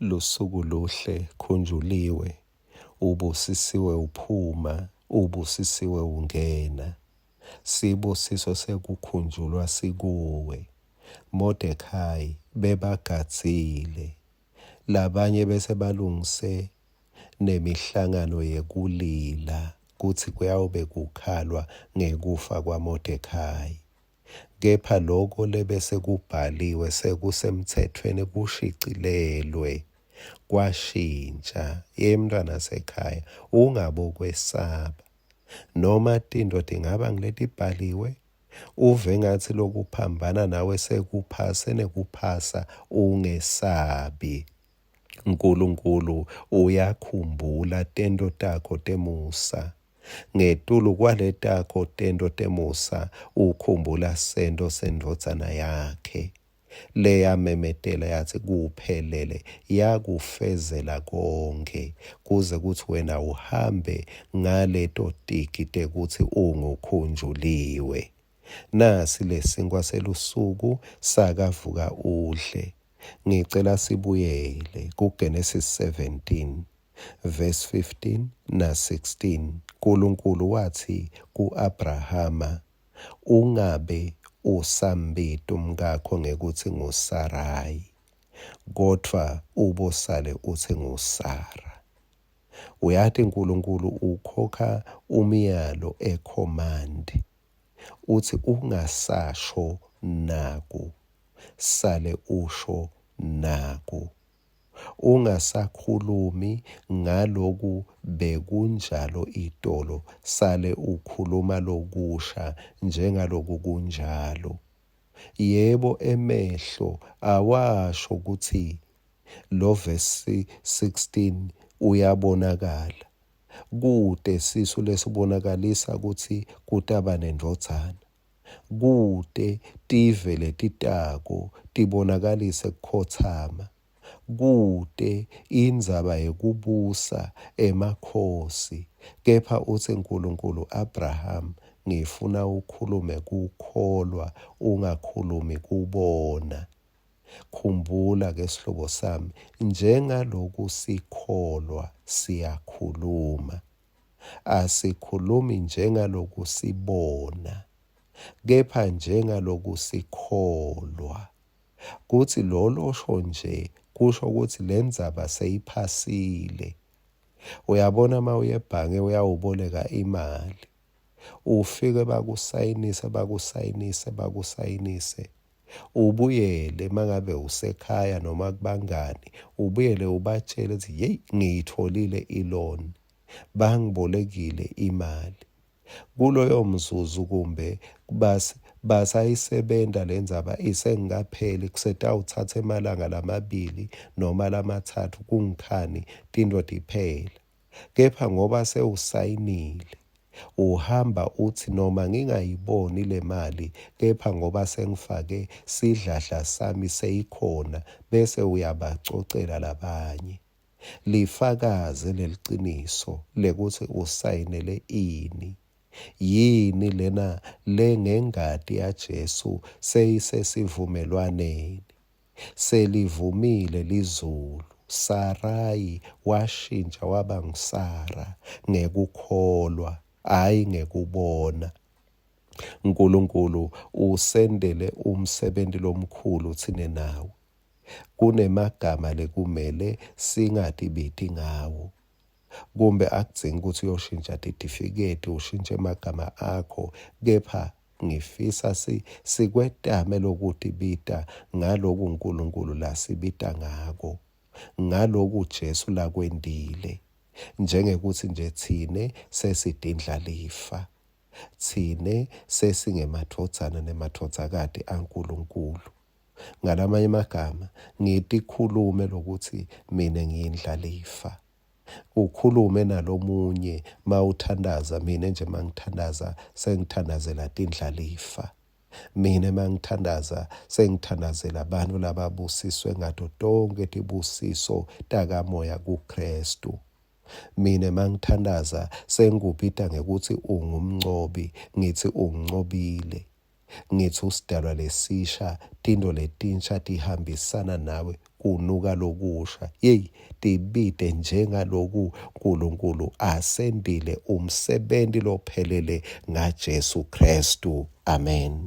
Lusuku luhle khunjuliwe, ubusisiwe uphuma, ubusisiwe ungena. Sibusiso sekukhunjulwa sikuwe. Mordekhai bebagadzile. Labanye bese balungise nemihlangano yekulila kuthi kuyabe kukhalwa ngekufa kwaMordekhai. Kepha lokho lebese kubhaliwe sekusemthethweni kushicilelwe kwashintsha. Mntwana sekhaya ungabokwesaba noma tinto tingaba ngileti bhaliwe uve ngathi lokuphambana nawe sekuphase nekuphasa ungesabi. uNkulunkulu uyakhumbula tento takho temusa. Ngetulu kwaletakho tento temusa ukhumbula sento sendodzana yakhe. Leya memetela yathi kuphelele yakufezela konke kuze kuthi wena uhambe ngaleto tiki tekuthi ungukhunjuliwe. Nasi lesinkwa selusuku sakavuka udle. Ngicela sibuyele kuGenesis 17 verse 15 na 16. uNkulunkulu wathi ku-Abrahama, ungabe usambita umkakho ngekuthi nguSarayi, kodwa ubosale uthi nguSara. Uyathi uNkulunkulu ukhokha umyalo ecommand. Uthi ungasasho naku, sale usho naku. Ungasakhulumi ngaloku bekunjalo itolo, sale ukhuluma lokusha njengaloku kunjalo. Yebo emehlo awasho ukuthi lo verse 16 uyabonakala. Kude sisu lesibonakalisa ukuthi kutaba nendodzana. Kude tive letitako tibonakalise kukhothama. Kude indzaba yekubusa emakhosi. Kepha uthi uNkulunkulu, Abraham, ngifuna ukhulume kukholwa, ungakhulumi kubona. Khumbula ke sihlobo sami, njengaloku sikholwa siyakhuluma. Asikhulumi njengaloku sibona, kepha njengaloku sikholwa. Kuthi lolosho nje kusho ukuthi lendzaba seyiphasile. Uyabona uma uye ebhange uyawuboleka imali. Ufike bakusayinise. Ubuyele mangabe usekhaya noma kubangani, ubuyele ubatshele ukuthi hey, ngiyitholile i-loan. Bangibolekile imali. Kuloyo mzuzu kumbe basayisebenta lendzaba isengakapheli kusetawuthatha emalanga lamabili noma lamathathu kungikhani tinto tiphela. Kepha ngoba sewusayinile uhamba uthi noma ngingayiboni le mali, kepha ngoba sengifake sidladla sami seyikhona, bese uyabacocela labanye. Lifakaze leliciniso lekuthi usayinele ini. Yini lena lengengadi yaJesu seyisesivumelwaneni. Selivumile lizulu. Sarayi washintsha waba nguSara ngekukholwa, hayi ngekubona. uNkulunkulu usendele umsebenzi lomkhulu thine nawe. Kunemagama lekumele singatibiti ngawo. Kumbe akudzingi ukuthi uyoshintsha titifiketi ushintshe amagama akho, kepha ngifisa sikwetame lokutibita ngaloku uNkulunkulu lasibita ngako, ngaloku Jesu lakwendile. Njengekuthi nje thine sesidindlalifa, thine sesingemadvodzana nemadvodzakati aNkulunkulu. Ngalamanye amagama ngithi khulume lokuthi mina ngiyindlalifa. Ukhulume nalomunye mawuthandaza, mina nje mangithandaza sengithandazela tindlalifa. Mina mangithandaza sengithandazela abantu lababusiswe ngato tonke tibusiso takamoya kuKristu. Mina mangithandaza sengikubhida ngekuthi ungumncobi, ngithi ungincobile. Ngithi usidalwa lesisha, tinto letinsha tihambisana nawe, kunuka lokusha. Yeyi, tibite njengaloku uNkulunkulu asendile umsebenti lophelele ngaJesu Kristu. Amen.